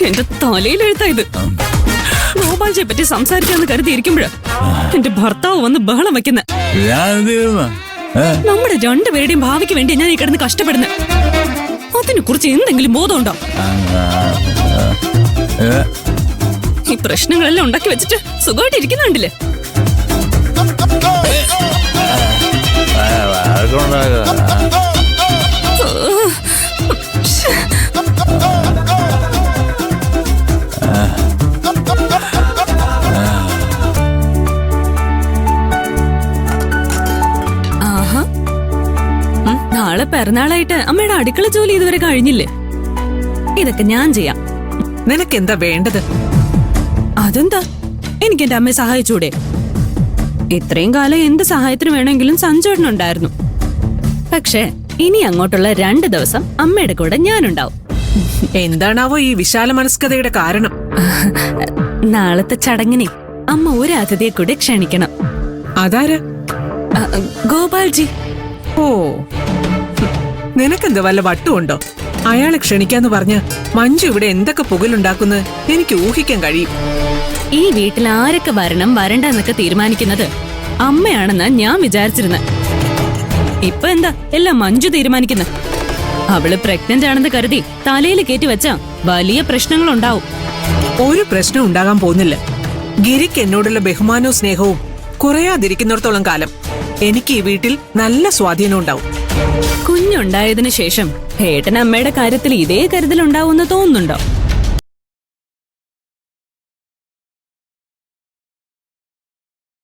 എന്റെ തലയിലെഴുത്താ ഇത്. ഗോപാൽജിയെ പറ്റി സംസാരിക്കാന്ന് കരുതിയിരിക്കുമ്പോഴാ എന്റെ ഭർത്താവ് വന്ന് ബഹളം വെക്കുന്ന. നമ്മുടെ രണ്ടുപേരുടെയും ഭാവിക്ക് വേണ്ടി ഞാൻ ഈ കിടന്ന് കഷ്ടപ്പെടുന്നത്. അതിനെ കുറിച്ച് എന്തെങ്കിലും ബോധമുണ്ടോ? ഈ പ്രശ്നങ്ങളെല്ലാം ഉണ്ടാക്കി വെച്ചിട്ട് സുഖമായിട്ട് ഇരിക്കുന്നുണ്ടല്ലേ? നാളെ പിറന്നാളായിട്ട് അമ്മയുടെ അടുക്കള ജോലി ഇതുവരെ കഴിഞ്ഞില്ലേ? ഇതൊക്കെ ഞാൻ ചെയ്യാം. നിനക്കെന്താ വേണ്ടത്? അതെന്താ, എനിക്ക് എന്റെ അമ്മയെ സഹായിച്ചൂടെ? ഇത്രയും കാലം എന്ത് സഹായത്തിന് വേണമെങ്കിലും സഞ്ചോടനുണ്ടായിരുന്നു. പക്ഷേ ഇനി അങ്ങോട്ടുള്ള 2 ദിവസം അമ്മയുടെ കൂടെ ഞാനുണ്ടാവും. എന്താണാവോ ഈ വിശാല മനസ്കതയുടെ കാരണം? നാളത്തെ ചടങ്ങിനെ അമ്മ ഒരു അതിഥിയെ കൂടെ ക്ഷണിക്കണം. അതാരാ? ഗോപാൽജി. ഓ, നിനക്കെന്താ വല്ല വട്ടുണ്ടോ? അയാളെ ക്ഷണിക്കാന്ന് പറഞ്ഞ് മഞ്ജു ഇവിടെ എന്തൊക്കെ പുകലുണ്ടാക്കുന്നത് എനിക്ക് ഊഹിക്കാൻ കഴിയും. ഈ വീട്ടിൽ ആരൊക്കെ വരണം വരണ്ടെന്നൊക്കെ തീരുമാനിക്കുന്നത് അമ്മയാണെന്ന് ഞാൻ വിചാരിച്ചിരുന്നത്. ഇപ്പൊ എന്താ എല്ലാം മഞ്ജു തീരുമാനിക്കുന്നത്? അവള് പ്രഗ്നന്റ് ആണെന്ന് കരുതി തലയിൽ കയറ്റി വെച്ചാ വലിയ പ്രശ്നങ്ങളുണ്ടാവും. ഒരു പ്രശ്നം ഉണ്ടാകാൻ പോകുന്നില്ല. ഗിരിക്ക് എന്നോടുള്ള ബഹുമാനവും സ്നേഹവും കുറയാതിരിക്കുന്നിടത്തോളം കാലം എനിക്ക് ഈ വീട്ടിൽ നല്ല സ്വാധീനം ഉണ്ടാവും. കുഞ്ഞുണ്ടായതിനു ശേഷം ഏട്ടൻ അമ്മയുടെ കാര്യത്തിൽ ഇതേ കരുതലുണ്ടാവുമെന്ന് തോന്നുന്നുണ്ടോ?